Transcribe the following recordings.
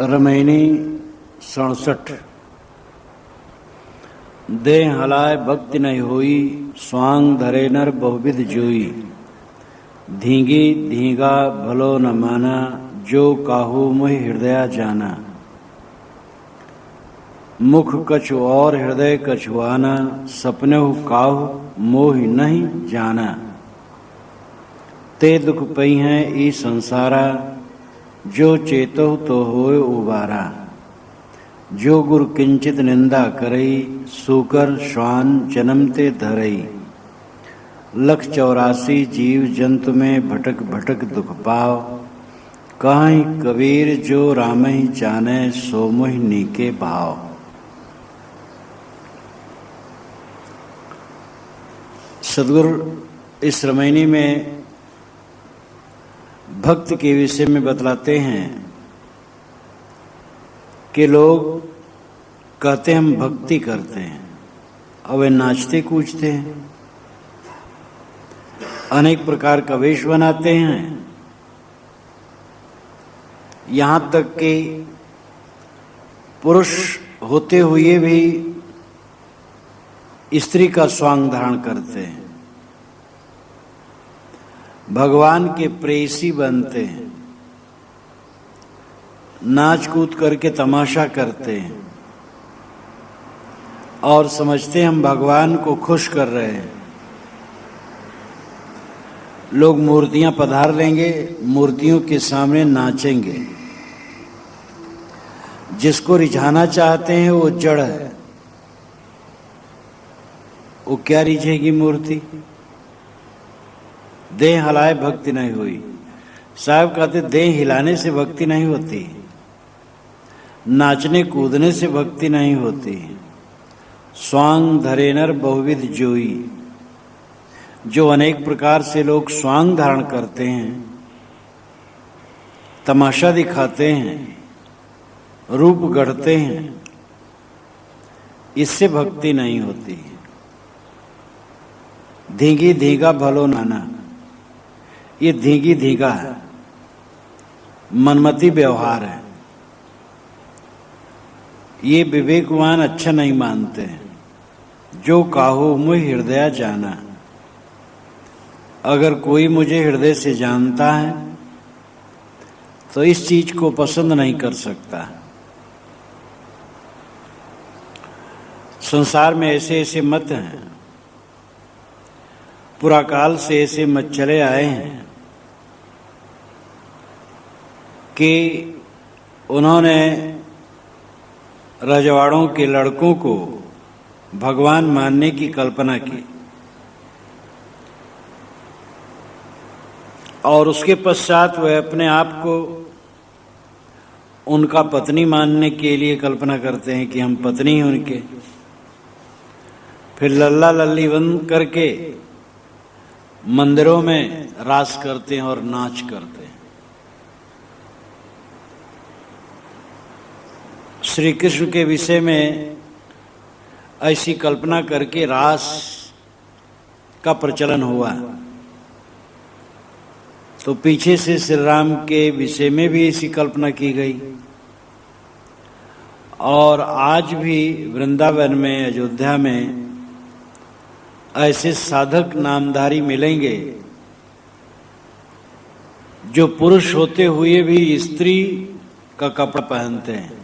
रमैनी 67। देह हलाय भक्ति नहीं होई, स्वांग धरे नर बहुविध जोई। धींगी धींगा भलो न माना, जो काहू मोहि हृदय जाना। मुख कछु और हृदय कछुआना, सपनेहु काहू मोहि नहीं जाना। ते दुख पई हैं ई संसारा, जो चेतहु तो होए उबारा। जो गुरु किंचित निंदा करई, सूकर श्वान जन्मते धरई। 184 जीव जंतु में भटक भटक दुख पाव। कहीं कबीर जो राम ही जाने, सो मोहि नीके भाव। सदगुरु इस रमैनी में भक्त के विषय में बतलाते हैं कि लोग कहते हैं हम भक्ति करते हैं और वे नाचते कूदते हैं, अनेक प्रकार का वेश बनाते हैं। यहां तक कि पुरुष होते हुए भी स्त्री का स्वांग धारण करते हैं, भगवान के प्रेयसी बनते हैं, नाच कूद करके तमाशा करते हैं और समझते हैं हम भगवान को खुश कर रहे हैं। लोग मूर्तियां पधार लेंगे, मूर्तियों के सामने नाचेंगे। जिसको रिझाना चाहते हैं वो जड़ है, वो क्या रिझेगी मूर्ति। देह हलाए भक्ति नहीं हुई। साहब कहते देह हिलाने से भक्ति नहीं होती, नाचने कूदने से भक्ति नहीं होती। स्वांग धरे नर बहुविध जोई। जो अनेक प्रकार से लोग स्वांग धारण करते हैं, तमाशा दिखाते हैं, रूप गढ़ते हैं, इससे भक्ति नहीं होती। धींगी धींगा भलो नाना, ये धींगी धींगा है, मनमती व्यवहार है। ये विवेकवान अच्छा नहीं मानते हैं। जो काहू मोहि हृदय जाना, अगर कोई मुझे हृदय से जानता है तो इस चीज को पसंद नहीं कर सकता। संसार में ऐसे ऐसे मत हैं, पुराकाल से ऐसे मत चले आए हैं कि उन्होंने रजवाड़ों के लड़कों को भगवान मानने की कल्पना की और उसके पश्चात वह अपने आप को उनका पत्नी मानने के लिए कल्पना करते हैं कि हम पत्नी हैं उनके। फिर लल्ला लल्ली बन करके मंदिरों में रास करते हैं और नाच करते हैं। श्री कृष्ण के विषय में ऐसी कल्पना करके रास का प्रचलन हुआ, तो पीछे से श्री राम के विषय में भी ऐसी कल्पना की गई। और आज भी वृंदावन में, अयोध्या में ऐसे साधक नामधारी मिलेंगे जो पुरुष होते हुए भी स्त्री का कपड़ा पहनते हैं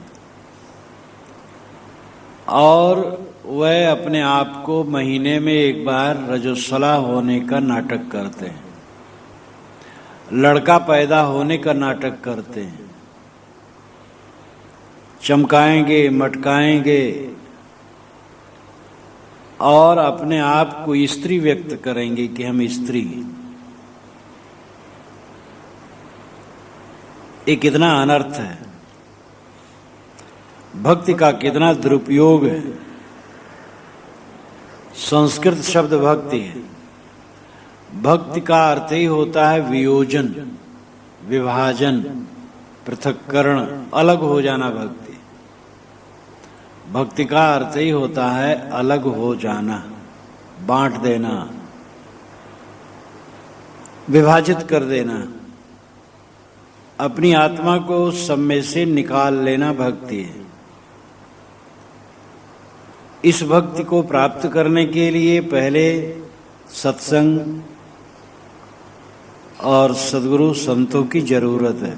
और वह अपने आप को महीने में एक बार रजोत्सला होने का नाटक करते हैं, लड़का पैदा होने का नाटक करते हैं। चमकाएंगे, मटकाएंगे और अपने आप को स्त्री व्यक्त करेंगे कि हम स्त्री। ये कितना अनर्थ है, भक्ति का कितना दुरुपयोग है। संस्कृत शब्द भक्ति है। भक्ति का अर्थ ही होता है वियोजन, विभाजन, पृथक्करण, अलग हो जाना। भक्ति का अर्थ ही होता है अलग हो जाना, बांट देना, विभाजित कर देना। अपनी आत्मा को सब में से निकाल लेना भक्ति है। इस भक्ति को प्राप्त करने के लिए पहले सत्संग और सद्गुरु संतों की जरूरत है।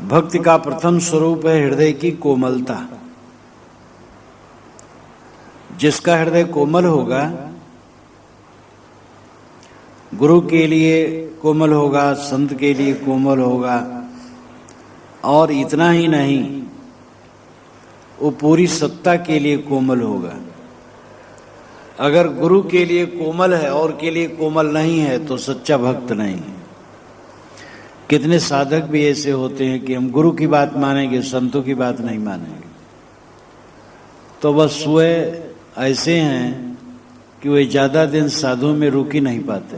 भक्ति का प्रथम स्वरूप है हृदय की कोमलता। जिसका हृदय कोमल होगा, गुरु के लिए कोमल होगा, संत के लिए कोमल होगा, और इतना ही नहीं, वो पूरी सत्ता के लिए कोमल होगा। अगर गुरु के लिए कोमल है और के लिए कोमल नहीं है तो सच्चा भक्त नहीं है। कितने साधक भी ऐसे होते हैं कि हम गुरु की बात मानेंगे, संतों की बात नहीं मानेंगे, तो बस वे ऐसे हैं कि वे ज्यादा दिन साधुओं में रुक ही नहीं पाते।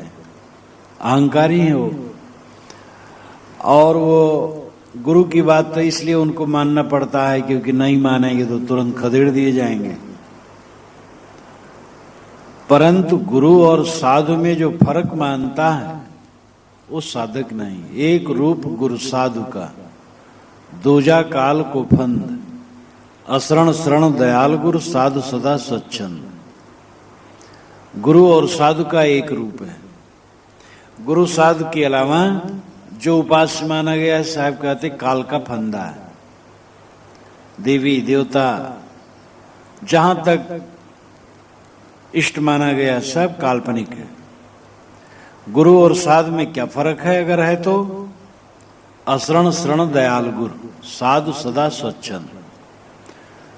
अहंकारी हैं वो, और वो गुरु की बात तो इसलिए उनको मानना पड़ता है क्योंकि नहीं मानेंगे तो तुरंत खदेड़ दिए जाएंगे। परंतु गुरु और साधु में जो फर्क मानता है वो साधक नहीं। एक रूप गुरु साधु का, दूजा काल को फंद, असरण शरण दयाल गुरु, साधु सदा सच्चंद। गुरु और साधु का एक रूप है। गुरु साधु के अलावा जो उपास्य माना गया है, साहब कहते काल का फंदा है। देवी देवता जहां तक इष्ट माना गया सब काल्पनिक है। गुरु और साधु में क्या फर्क है अगर है तो? असरण शरण दयाल गुरु, साधु सदा स्वच्छंद।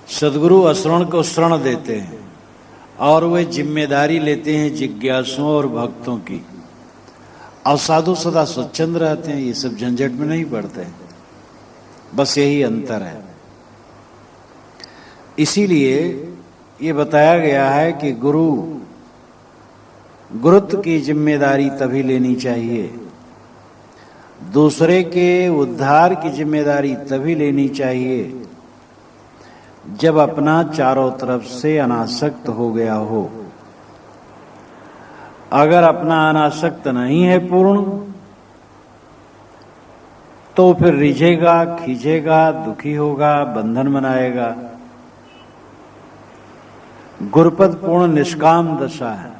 सदगुरु असरण को शरण देते हैं और वे जिम्मेदारी लेते हैं जिज्ञासुओं और भक्तों की, और साधु सदा स्वच्छंद रहते हैं, ये सब झंझट में नहीं पड़ते। बस यही अंतर है। इसीलिए ये बताया गया है कि गुरुत्व की जिम्मेदारी तभी लेनी चाहिए, दूसरे के उद्धार की जिम्मेदारी तभी लेनी चाहिए जब अपना चारों तरफ से अनासक्त हो गया हो। अगर अपना अनासक्त नहीं है पूर्ण, तो फिर रिझेगा, खींचेगा, दुखी होगा, बंधन बनाएगा। गुरुपद पूर्ण निष्काम दशा है।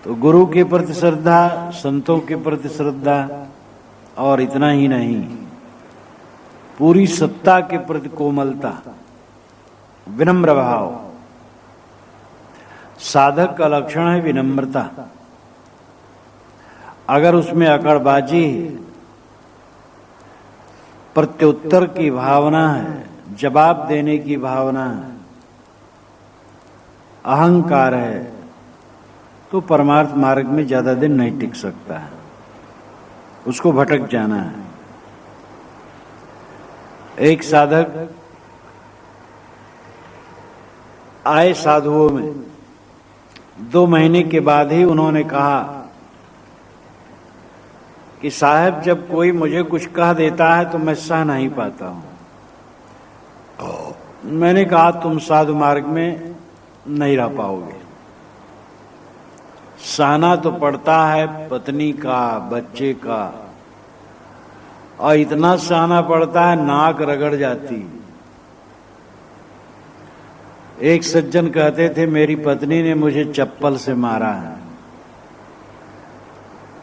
तो गुरु के प्रति श्रद्धा, संतों के प्रति श्रद्धा, और इतना ही नहीं, पूरी सत्ता के प्रति कोमलता, विनम्र भाव। साधक का लक्षण है विनम्रता। अगर उसमें अकड़बाजी, प्रत्युत्तर की भावना है, जवाब देने की भावना है, अहंकार है, तो परमार्थ मार्ग में ज्यादा दिन नहीं टिक सकता है, उसको भटक जाना है। एक साधक आए साधुओं में, 2 महीने के बाद ही उन्होंने कहा कि साहब जब कोई मुझे कुछ कह देता है तो मैं सह नहीं पाता हूं। मैंने कहा तुम साधु मार्ग में नहीं रह पाओगे। सहना तो पड़ता है पत्नी का, बच्चे का, और इतना सहना पड़ता है नाक रगड़ जाती। एक सज्जन कहते थे मेरी पत्नी ने मुझे चप्पल से मारा है,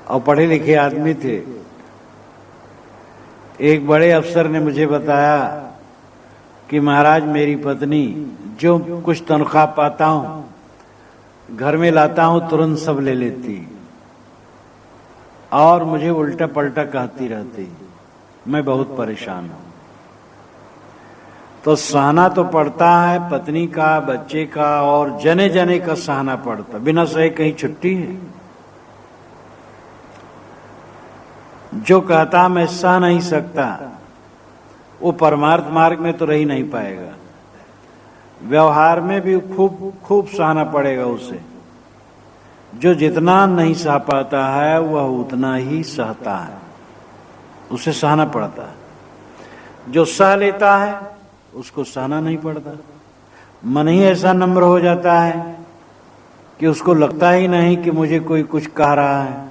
और पढ़े लिखे आदमी थे। एक बड़े अफसर ने मुझे बताया कि महाराज मेरी पत्नी जो कुछ तनख्वाह पाता हूं घर में लाता हूं तुरंत सब ले लेती, और मुझे उल्टा पलटा कहती रहती। मैं बहुत परेशान हूं। तो सहना तो पड़ता है पत्नी का, बच्चे का, और जने जने का सहना पड़ता। बिना सहे कहीं छुट्टी है? जो कहता मैं सह नहीं सकता वो परमार्थ मार्ग में तो रह ही नहीं पाएगा। व्यवहार में भी खूब सहना पड़ेगा उसे। जो जितना नहीं सह पाता है वह उतना ही सहता है, उसे सहना पड़ता है। जो सह लेता है उसको सहना नहीं पड़ता। मन ही ऐसा नम्र हो जाता है कि उसको लगता ही नहीं कि मुझे कोई कुछ कह रहा है,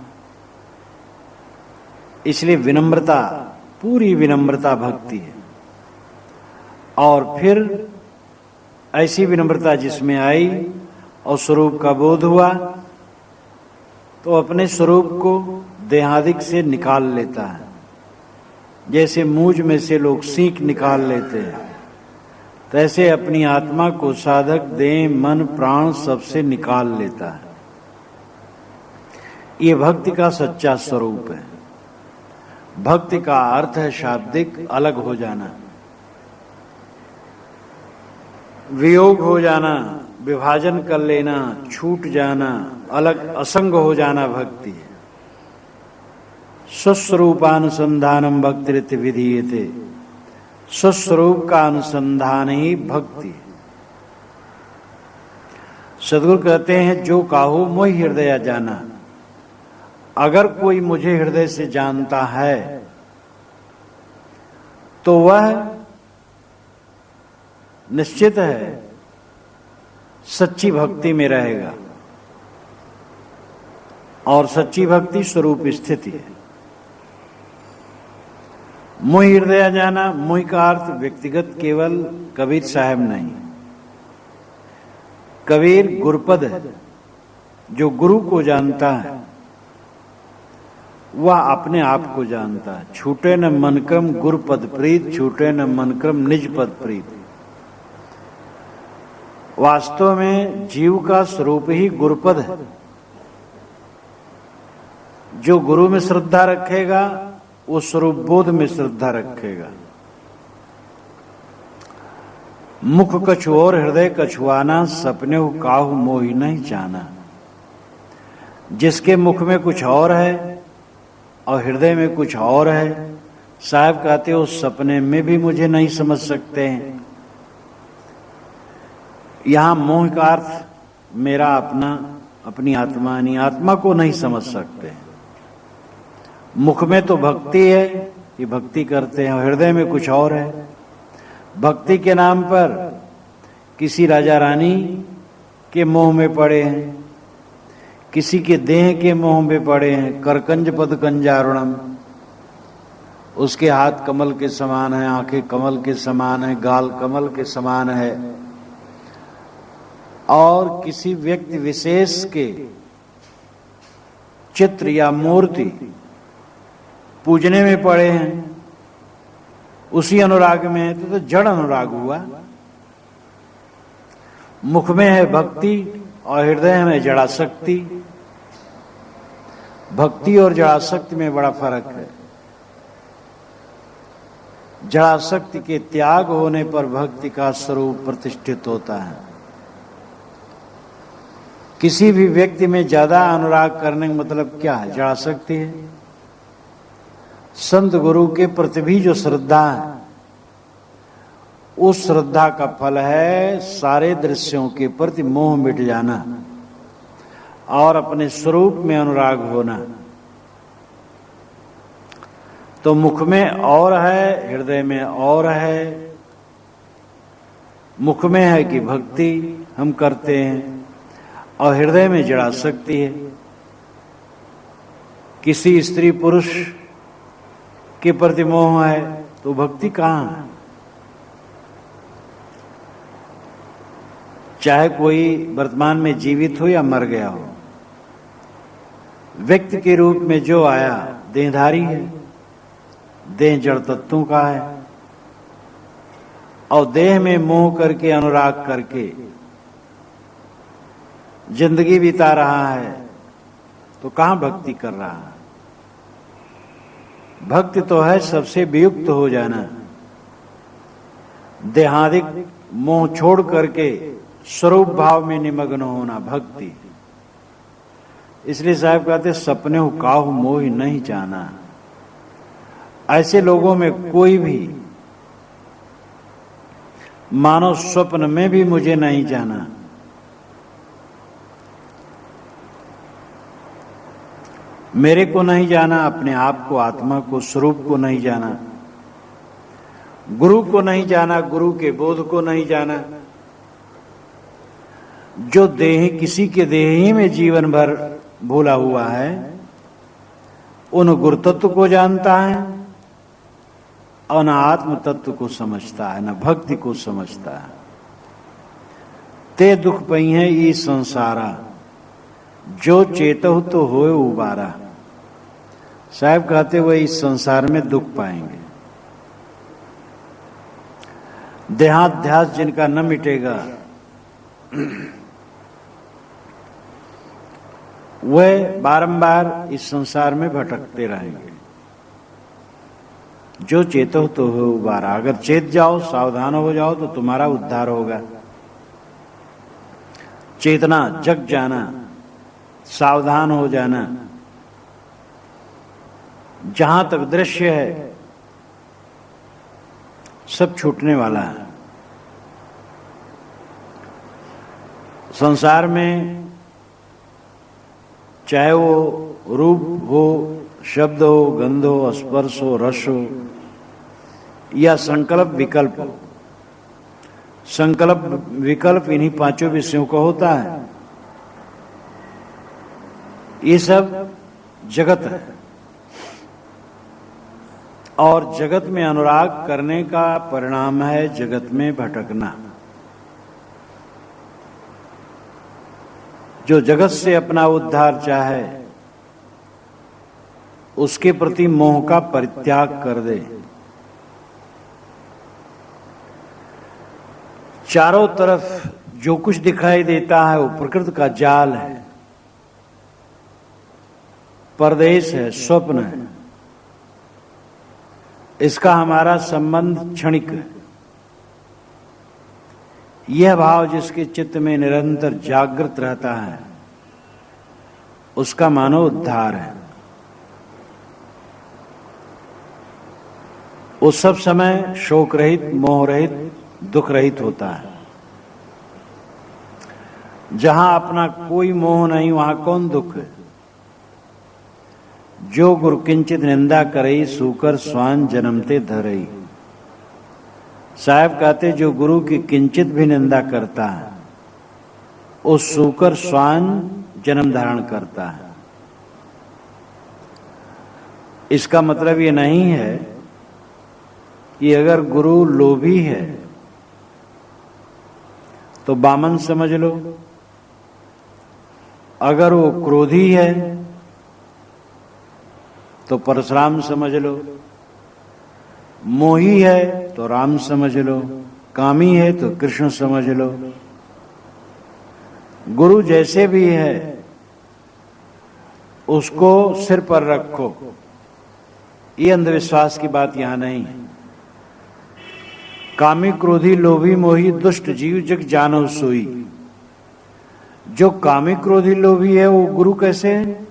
इसलिए विनम्रता, पूरी विनम्रता भक्ति है। और फिर ऐसी विनम्रता जिसमें आई और स्वरूप का बोध हुआ तो अपने स्वरूप को देहादिक से निकाल लेता है। जैसे मूंज में से लोग सींक निकाल लेते हैं, तैसे अपनी आत्मा को साधक देह मन प्राण सबसे निकाल लेता है। ये भक्ति का सच्चा स्वरूप है। भक्ति का अर्थ है शाब्दिक अलग हो जाना, वियोग हो जाना, विभाजन कर लेना, छूट जाना, अलग असंग हो जाना भक्ति है। स्वस्वरूपानुसंधानम भक्तिरिति विधीयते। स्वस्वरूप का अनुसंधान ही भक्ति है। सद्गुरु कहते हैं जो काहू मोहि हृदय जाना। अगर कोई मुझे हृदय से जानता है तो वह निश्चित है सच्ची भक्ति में रहेगा। और सच्ची भक्ति स्वरूप स्थिति है। मोहि हृदय जाना, मोहि का अर्थ व्यक्तिगत केवल कबीर साहब नहीं, कबीर गुरुपद है। जो गुरु को जानता है वह अपने आप को जानता है। छूटे न मन क्रम गुरुपद प्रीत, छूटे न मन क्रम निज पद प्रीत। वास्तव में जीव का स्वरूप ही गुरुपद है। जो गुरु में श्रद्धा रखेगा वो स्वरूप बोध में श्रद्धा रखेगा। मुख कछु और हृदय कछुआना, सपने काहू मोहि नहीं जाना। जिसके मुख में कुछ और है और हृदय में कुछ और है, साहब कहते हो सपने में भी मुझे नहीं समझ सकते हैं। यहां मोह का अर्थ मेरा अपना, अपनी आत्मा नहीं, आत्मा को नहीं समझ सकते। मुख में तो भक्ति है, ये भक्ति करते हैं, और हृदय में कुछ और है। भक्ति के नाम पर किसी राजा रानी के मोह में पड़े हैं, किसी के देह के मोह में पड़े हैं। करकंज पद कंजारुणम, उसके हाथ कमल के समान है, आंखें कमल के समान है, गाल कमल के समान है। और किसी व्यक्ति विशेष के चित्र या मूर्ति पूजने में पड़े हैं, उसी अनुराग में है, तो जड़ अनुराग हुआ। मुख में है भक्ति और हृदय में जड़ाशक्ति। भक्ति और जड़ाशक्ति में बड़ा फर्क है। जड़ाशक्ति के त्याग होने पर भक्ति का स्वरूप प्रतिष्ठित होता है। किसी भी व्यक्ति में ज्यादा अनुराग करने का मतलब क्या है? जड़ाशक्ति है। संत गुरु के प्रति भी जो श्रद्धा है, उस श्रद्धा का फल है सारे दृश्यों के प्रति मोह मिट जाना और अपने स्वरूप में अनुराग होना। तो मुख में और है, हृदय में और है। मुख में है कि भक्ति हम करते हैं और हृदय में जड़ाशक्ति है। किसी स्त्री पुरुष के प्रति मोह है तो भक्ति कहाँ है? चाहे कोई वर्तमान में जीवित हो या मर गया हो, व्यक्ति के रूप में जो आया देहधारी है। देह जड़ तत्वों का है और देह में मोह करके अनुराग करके जिंदगी बिता रहा है, तो कहां भक्ति कर रहा है? भक्ति तो है सबसे वियुक्त हो जाना, देहादिक मोह छोड़ करके स्वरूप भाव में निमग्न होना भक्ति। इसलिए साहब कहते सपने हो काहू मोहि नहीं जाना। ऐसे लोगों में कोई भी मानो स्वप्न में भी मुझे नहीं जाना। मेरे को नहीं जाना, अपने आप को, आत्मा को, स्वरूप को नहीं जाना, गुरु को नहीं जाना, गुरु के बोध को नहीं जाना। जो देह किसी के देह ही में जीवन भर भूला हुआ है, उन गुरु तत्व को जानता है और न आत्म तत्व को समझता है, न भक्ति को समझता है। ते दुख पई है ई संसारा, जो चेतहु तो होए उबारा। साहब कहते हुए इस संसार में दुख पाएंगे। देहाध्यास जिनका न मिटेगा वह बारंबार इस संसार में भटकते रहेंगे। जो चेतो तो हो उबारा, अगर चेत जाओ, सावधान हो जाओ तो तुम्हारा उद्धार होगा। चेतना, जग जाना, सावधान हो जाना, जहां तक दृश्य है सब छूटने वाला है। संसार में चाहे वो रूप हो, शब्द हो, गंध हो, स्पर्श हो, रस हो या संकल्प विकल्प हो, संकल्प विकल्प इन्हीं पांचों विषयों का होता है। ये सब जगत है और जगत में अनुराग करने का परिणाम है जगत में भटकना। जो जगत से अपना उद्धार चाहे उसके प्रति मोह का परित्याग कर दे। चारों तरफ जो कुछ दिखाई देता है वो प्रकृति का जाल है, परदेश है, स्वप्न है। इसका हमारा संबंध क्षणिक है। यह भाव जिसके चित्त में निरंतर जागृत रहता है उसका मानो उद्धार है। वो सब समय शोक रहित, मोह रहित, दुख रहित होता है। जहां अपना कोई मोह नहीं वहां कौन दुख है। जो गुरु किंचित निंदा करई, सूकर स्वान जन्मते धरई। साहब कहते जो गुरु की किंचित भी निंदा करता है वो सूकर स्वान जन्म धारण करता है। इसका मतलब ये नहीं है कि अगर गुरु लोभी है तो बामन समझ लो, अगर वो क्रोधी है तो परशुराम समझ लो, मोही है तो राम समझ लो, कामी है तो कृष्ण समझ लो। गुरु जैसे भी है उसको सिर पर रखो। ये अंधविश्वास की बात यहां नहीं। कामी, क्रोधी, लोभी, मोही, दुष्ट जीव जग जानो सोई। जो कामी, क्रोधी, लोभी है वो गुरु कैसे है?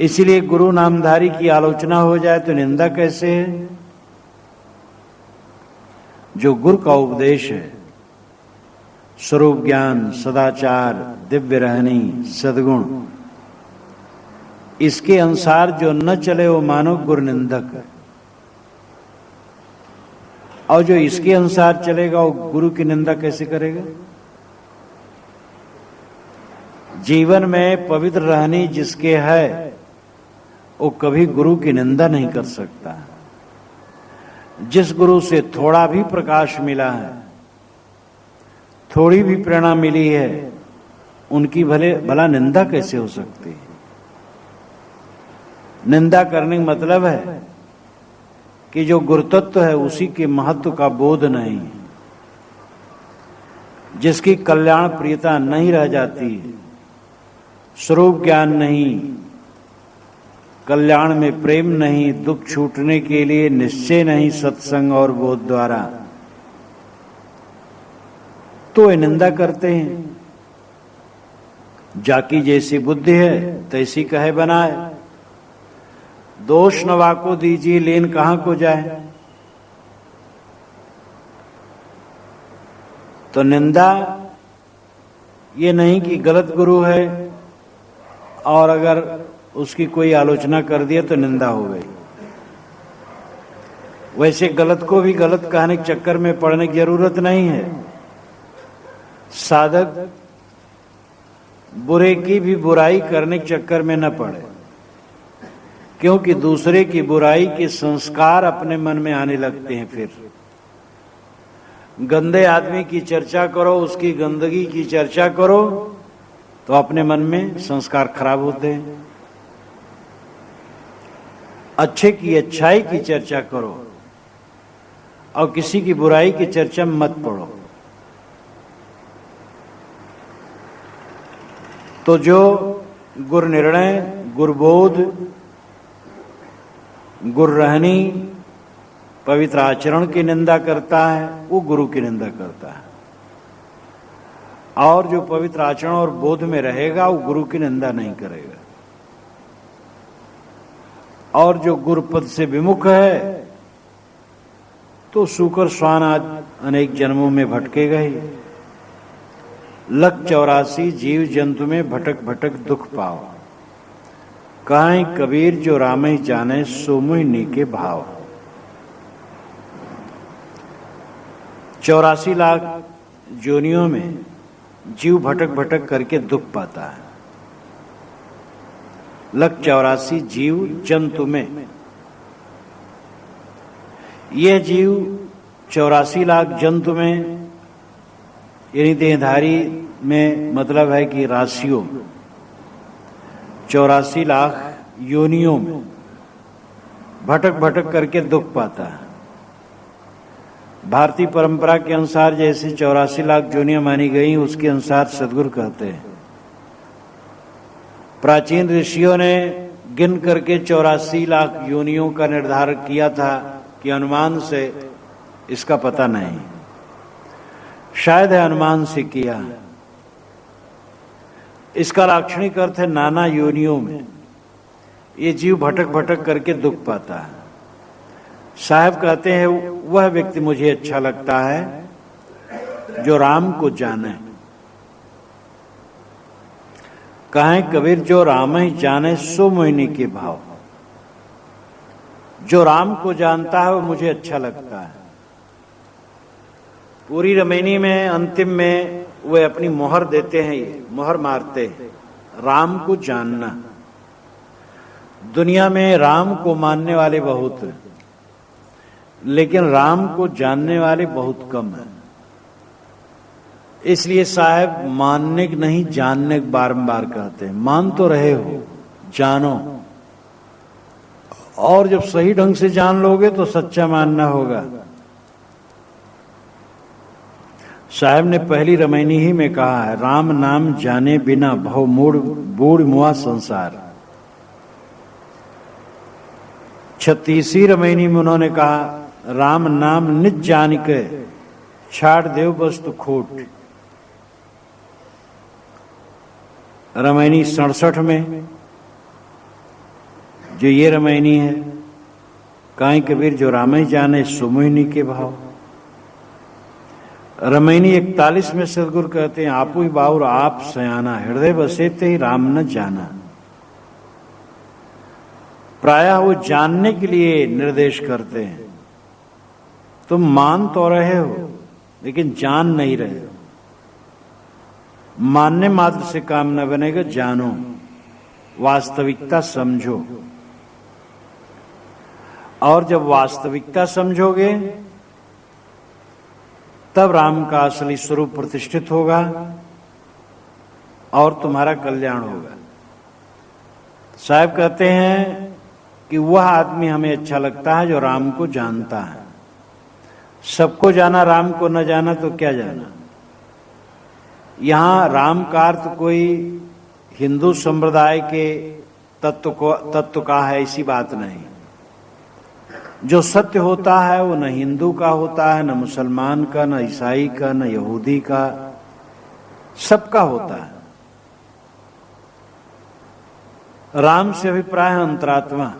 इसलिए गुरु नामधारी की आलोचना हो जाए तो निंदा कैसे है? जो गुरु का उपदेश है, स्वरूप ज्ञान, सदाचार, दिव्य रहनी, सद्गुण, इसके अनुसार जो न चले वो मानो गुरु निंदक है। और जो इसके अनुसार चलेगा वो गुरु की निंदा कैसे करेगा? जीवन में पवित्र रहनी जिसके है वो कभी गुरु की निंदा नहीं कर सकता। जिस गुरु से थोड़ा भी प्रकाश मिला है, थोड़ी भी प्रेरणा मिली है, उनकी भला निंदा कैसे हो सकती है? निंदा करने का मतलब है कि जो गुरुतत्व है उसी के महत्व का बोध नहीं, जिसकी कल्याण प्रियता नहीं रह जाती, स्वरूप ज्ञान नहीं, कल्याण में प्रेम नहीं, दुख छूटने के लिए निश्चय नहीं सत्संग और बोध द्वारा, तो ये निंदा करते हैं। जाकी जैसी बुद्धि है तैसी कहे बनाए, दोष नवा को दीजिए लेन कहां को जाए। तो निंदा ये नहीं कि गलत गुरु है और अगर उसकी कोई आलोचना कर दिया तो निंदा हो गई। वैसे गलत को भी गलत कहने के चक्कर में पड़ने की जरूरत नहीं है। साधक बुरे की भी बुराई करने के चक्कर में न पड़े, क्योंकि दूसरे की बुराई के संस्कार अपने मन में आने लगते हैं। फिर गंदे आदमी की चर्चा करो, उसकी गंदगी की चर्चा करो, तो अपने मन में संस्कार खराब होते हैं। अच्छे की अच्छाई की चर्चा करो और किसी की बुराई की चर्चा में मत पड़ो। तो जो गुर निर्णय, गुरबोध, गुर रहनी, पवित्र आचरण की निंदा करता है, वो गुरु की निंदा करता है। और जो पवित्र आचरण और बोध में रहेगा, वो गुरु की निंदा नहीं करेगा। और जो गुरुपद से विमुख है, तो सूकर श्वान आज अनेक जन्मों में भटकेगा ही। 184 जीव जंतु में भटक भटक दुख पाओ, काहे कबीर जो राम ही जाने सो मुहि नीके भाव। 84 लाख जोनियों में जीव भटक भटक करके दुख पाता है। 184 जीव जंतु में, यह जीव 84 लाख जंतु में, यानी देहधारी में मतलब है कि राशियों, 84 लाख योनियों में भटक भटक करके दुख पाता है। भारतीय परंपरा के अनुसार जैसे 84 लाख योनियां मानी गई, उसके अनुसार सदगुरु कहते हैं, प्राचीन ऋषियों ने गिन करके 84 लाख योनियों का निर्धारण किया था कि अनुमान से इसका पता नहीं, शायद है अनुमान से किया। इसका लाक्षणिक अर्थ है नाना योनियों में ये जीव भटक भटक करके दुख पाता है। साहब कहते हैं वह व्यक्ति मुझे अच्छा लगता है जो राम को जाने। कहें कबीर जो राम ही जाने सो मोहिनी के भाव। जो राम को जानता है वो मुझे अच्छा लगता है। पूरी रमैनी में अंतिम में वे अपनी मोहर देते हैं, मोहर मारते हैं, राम को जानना। दुनिया में राम को मानने वाले बहुत हैं, लेकिन राम को जानने वाले बहुत कम हैं। इसलिए साहब मानने के नहीं जानने के बारंबार कहते हैं। मान तो रहे हो, जानो, और जब सही ढंग से जान लोगे तो सच्चा मानना होगा। साहब ने पहली रमैनी ही में कहा है, राम नाम जाने बिना भव मूढ़ बूढ़ मुआ संसार। 36वीं रमैनी में उन्होंने कहा, राम नाम निज जान के छाड़ देव वस्तु खोट। रमैनी 67 में जो ये रमैनी है, काई कबीर जो राम ही जाने सुमोहिनी के भाव। रमैनी 41 में सदगुरु कहते हैं, आपू ही बाउर आप सयाना, हृदय बसे ते ही राम न जाना। प्रायः वो जानने के लिए निर्देश करते हैं। तुम मान तो रहे हो लेकिन जान नहीं रहे हो। मानने मात्र से काम न बनेगा, जानो, वास्तविकता समझो। और जब वास्तविकता समझोगे तब राम का असली स्वरूप प्रतिष्ठित होगा और तुम्हारा कल्याण होगा। साहब कहते हैं कि वह आदमी हमें अच्छा लगता है जो राम को जानता है। सबको जाना, राम को न जाना तो क्या जाना। यहां राम का अर्थ कोई हिंदू संप्रदाय के तत्व का है, ऐसी बात नहीं। जो sत्य होता है वो न हिंदू का होता है, न मुसलमान का, न ईसाई का, न यहूदी का, सबका होता है। राम से अभिप्राय है अंतरात्मा,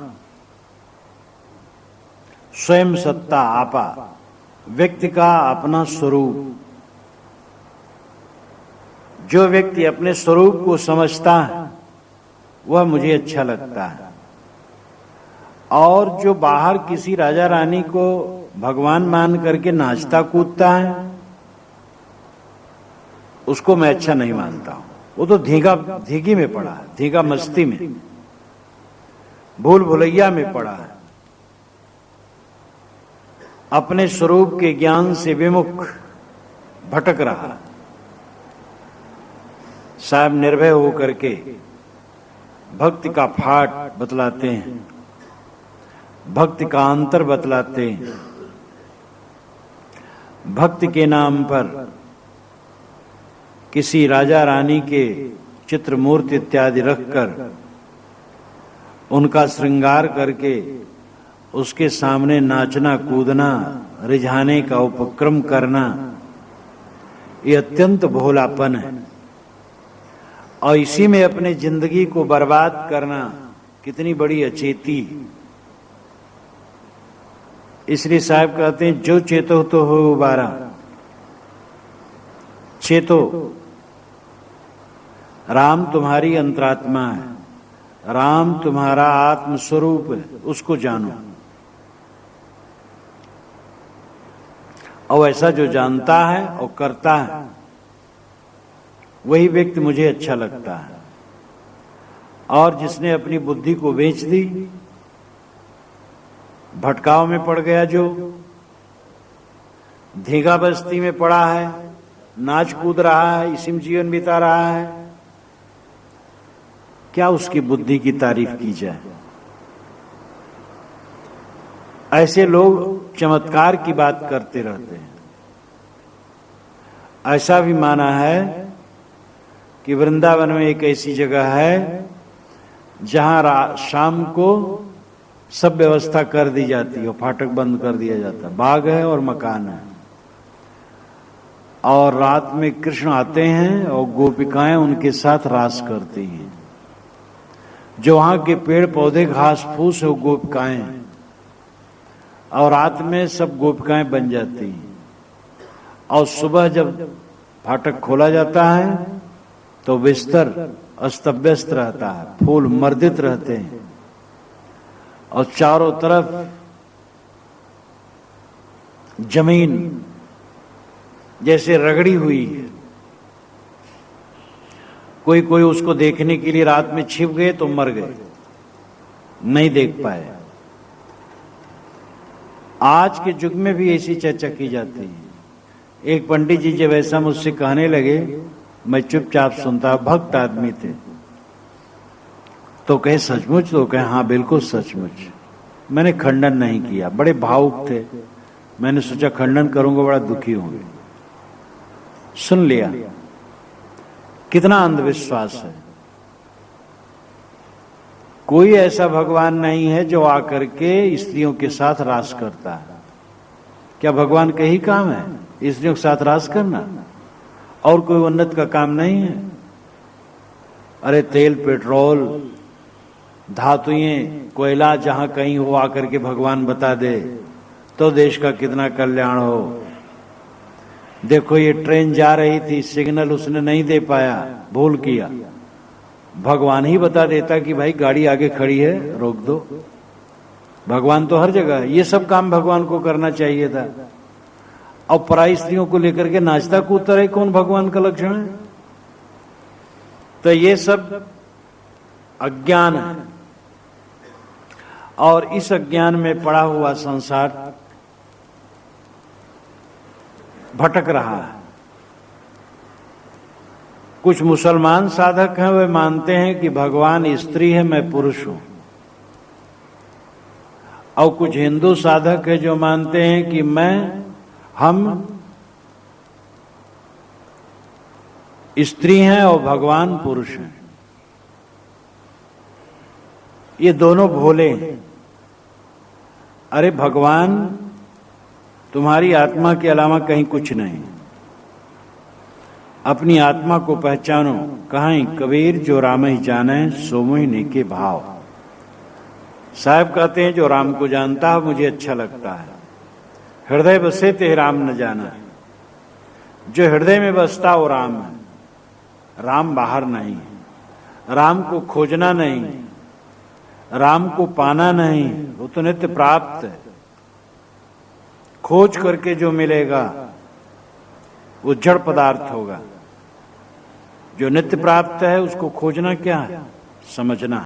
स्वयं सत्ता, आपा, व्यक्ति का अपना स्वरूप। जो व्यक्ति अपने स्वरूप को समझता है वह मुझे अच्छा लगता है। और जो बाहर किसी राजा रानी को भगवान मान करके नाचता कूदता है उसको मैं अच्छा नहीं मानता हूं। वो तो धीगी में पड़ा है, धीगा मस्ती में, भूल भुलैया में पड़ा है, अपने स्वरूप के ज्ञान से विमुख भटक रहा है। साहब निर्भय होकर के भक्ति का फाट बतलाते हैं, भक्ति का अंतर बतलाते हैं। भक्ति के नाम पर किसी राजा रानी के चित्र मूर्ति इत्यादि रखकर उनका श्रृंगार करके उसके सामने नाचना कूदना रिझाने का उपक्रम करना, ये अत्यंत भोलापन है। और इसी में अपने जिंदगी को बर्बाद करना कितनी बड़ी अचेती। इसलिए साहब कहते हैं जो चेतो तो हो उबारा। चेतो, राम तुम्हारी अंतरात्मा है, राम तुम्हारा आत्म स्वरूप है, उसको जानो। और ऐसा जो जानता है और करता है वही व्यक्ति मुझे अच्छा लगता है। और जिसने अपनी बुद्धि को बेच दी, भटकाव में पड़ गया, जो धीगा बस्ती में पड़ा है, नाच कूद रहा है, इसी में जीवन बिता रहा है, क्या उसकी बुद्धि की तारीफ की जाए। ऐसे लोग चमत्कार की बात करते रहते हैं। ऐसा भी माना है कि वृंदावन में एक ऐसी जगह है जहां शाम को सब व्यवस्था कर दी जाती है, फाटक बंद कर दिया जाता है, बाग है और मकान है, और रात में कृष्ण आते हैं और गोपिकाएं उनके साथ रास करती हैं। जो वहां के पेड़ पौधे घास फूस है वो गोपिकाएं हैं, और रात में सब गोपिकाएं बन जाती हैं। और सुबह जब फाटक खोला जाता है तो बिस्तर अस्त-व्यस्त रहता है, फूल मर्दित रहते हैं, और चारों तरफ जमीन जैसे रगड़ी हुई है। कोई कोई उसको देखने के लिए रात में छिप गए तो मर गए, नहीं देख पाए। आज के युग में भी ऐसी चर्चा की जाती है। एक पंडित जी जब ऐसा मुझसे कहने लगे, मैं चुपचाप सुनता, भक्त आदमी थे, तो कहे सचमुच? तो कहे हाँ बिल्कुल सचमुच। मैंने खंडन नहीं किया, बड़े भावुक थे, मैंने सोचा खंडन करूंगा बड़ा दुखी होंगे। सुन लिया। कितना अंधविश्वास है। कोई ऐसा भगवान नहीं है जो आकर के स्त्रियों के साथ रास करता है। क्या भगवान का ही काम है स्त्रियों के साथ रास करना? और कोई उन्नत का काम नहीं है? अरे तेल पेट्रोल धातुएं कोयला जहां कहीं हो आकर के भगवान बता दे तो देश का कितना कल्याण हो। देखो ये ट्रेन जा रही थी, सिग्नल उसने नहीं दे पाया, भूल किया, भगवान ही बता देता कि भाई गाड़ी आगे खड़ी है रोक दो। भगवान तो हर जगह है। ये सब काम भगवान को करना चाहिए था। और पराई स्त्रियों को लेकर के नाचता कूदता रहे, कौन भगवान का लक्षण है? तो ये सब अज्ञान है, और इस अज्ञान में पड़ा हुआ संसार भटक रहा है। कुछ मुसलमान साधक हैं, वे मानते हैं कि भगवान स्त्री है, मैं पुरुष हूं। और कुछ हिंदू साधक है जो मानते हैं कि हम स्त्री हैं और भगवान पुरुष हैं। ये दोनों भोले हैं। अरे भगवान तुम्हारी आत्मा के अलावा कहीं कुछ नहीं। अपनी आत्मा को पहचानो। कहां कबीर जो राम ही जाने सो मोहिनी के भाव। साहब कहते हैं जो राम को जानता है मुझे अच्छा लगता है। हृदय बसे ते राम न जाना। जो हृदय में बसता वो राम है। राम बाहर नहीं, राम को खोजना नहीं, राम को पाना नहीं, वो तो नित्य प्राप्त है। खोज करके जो मिलेगा वो जड़ पदार्थ होगा। जो नित्य प्राप्त है उसको खोजना क्या है? समझना।